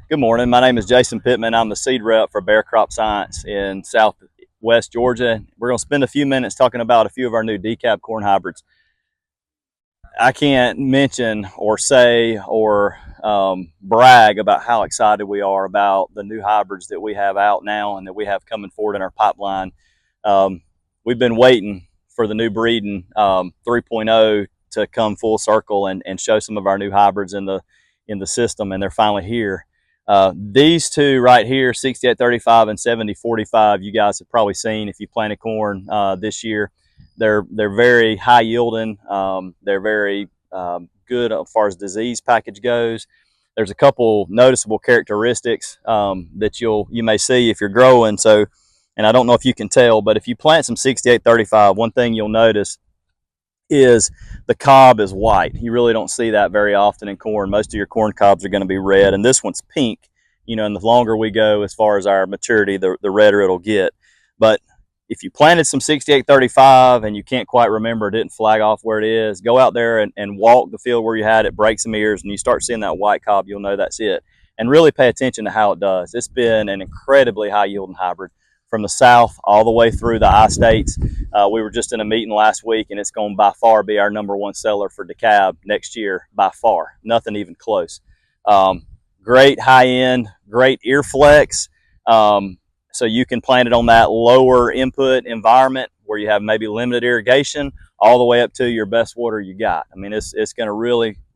Good morning. My name is Jason Pittman. I'm the seed rep for Bear Crop Science in southwest Georgia. We're going to spend a few minutes talking about a few of our new DeKalb corn hybrids. I can't mention or say or brag about how excited we are about the new hybrids that we have out now and that we have coming forward in our pipeline. We've been waiting for the new breeding 3.0 to come full circle and show some of our new hybrids in the system, and they're finally here. These two right here, 6835 and 7045, you guys have probably seen if you planted corn this year. They're very high yielding. They're very good as far as disease package goes. There's a couple noticeable characteristics that you may see if you're growing. So, and I don't know if you can tell, but if you plant some 6835, one thing you'll notice is the cob is white. You really don't see that very often in corn. Most of your corn cobs are going to be red, and this one's pink. You know, and the longer we go as far as our maturity, the redder it'll get. But if you planted some 6835 and you can't quite remember, it didn't flag off where it is, go out there and walk the field where you had it, break some ears, and you start seeing that white cob, you'll know that's it. And really pay attention to how it does. It's been an incredibly high yielding hybrid from the south all the way through the I-states. We were just in a meeting last week, and it's going to by far be our #1 seller for DeKalb next year, by far. Nothing even close. Great high end, great ear flex. So you can plant it on that lower input environment where you have maybe limited irrigation all the way up to your best water you got. I mean, it's going to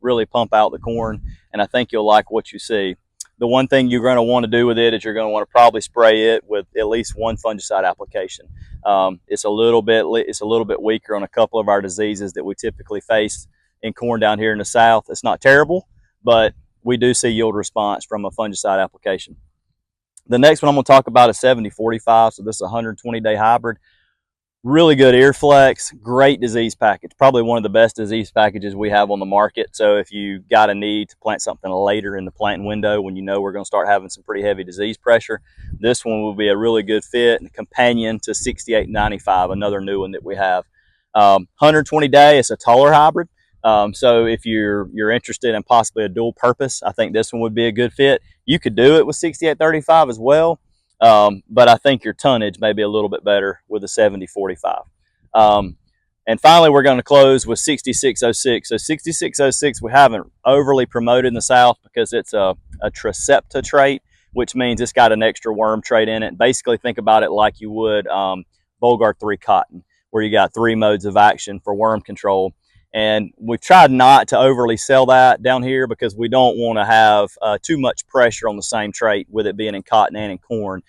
really pump out the corn, and I think you'll like what you see. The one thing you're going to want to do with it is you're going to want to probably spray it with at least one fungicide application. It's a little bit weaker on a couple of our diseases that we typically face in corn down here in the south. It's not terrible, but we do see yield response from a fungicide application. The next one I'm going to talk about is 7045. So this is a 120-day hybrid. Really good ear flex, great disease package. Probably one of the best disease packages we have on the market. So if you got a need to plant something later in the planting window when you know we're going to start having some pretty heavy disease pressure, this one will be a really good fit and companion to 6895, another new one that we have. 120 day, it's a taller hybrid. So if you're interested in possibly a dual purpose, I think this one would be a good fit. You could do it with 6835 as well, but I think your tonnage may be a little bit better with a 7045. And finally, we're going to close with 6606. So 6606 we haven't overly promoted in the South because it's a Tricepta trait, which means it's got an extra worm trait in it. Basically, think about it like you would Bolgar 3 cotton, where you got 3 modes of action for worm control. And we've tried not to overly sell that down here because we don't want to have too much pressure on the same trait with it being in cotton and in corn.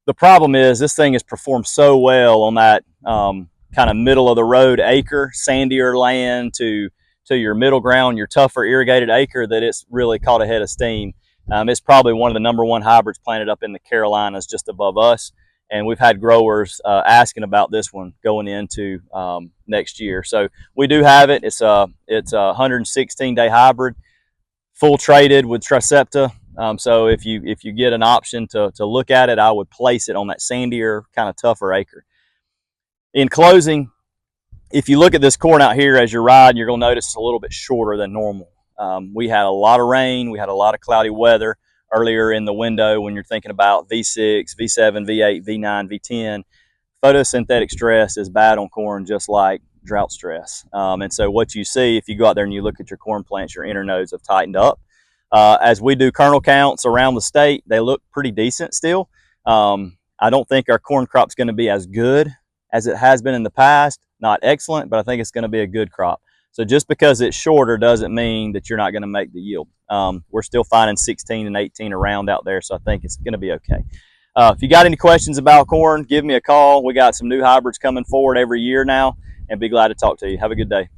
The problem is this thing has performed so well on that kind of middle of the road acre, sandier land to your middle ground, your tougher irrigated acre, that it's really caught a head of steam. It's probably one of the #1 hybrids planted up in the Carolinas just above us. And we've had growers asking about this one going into next year. So we do have it. It's a 116-day hybrid, full traded with Tricepta. So if you get an option to look at it, I would place it on that sandier, kind of tougher acre. In closing, if you look at this corn out here as you're riding, you're going to notice it's a little bit shorter than normal. We had a lot of rain. We had a lot of cloudy weather earlier in the window when you're thinking about V6, V7, V8, V9, V10. Photosynthetic stress is bad on corn, just like drought stress. And so what you see if you go out there and you look at your corn plants, your internodes have tightened up. As we do kernel counts around the state, they look pretty decent still. I don't think our corn crop's going to be as good as it has been in the past. Not excellent, but I think it's going to be a good crop. So just because it's shorter doesn't mean that you're not going to make the yield. We're still finding 16 and 18 around out there, so I think it's going to be okay. If you got any questions about corn, give me a call. We got some new hybrids coming forward every year now, and be glad to talk to you. Have a good day.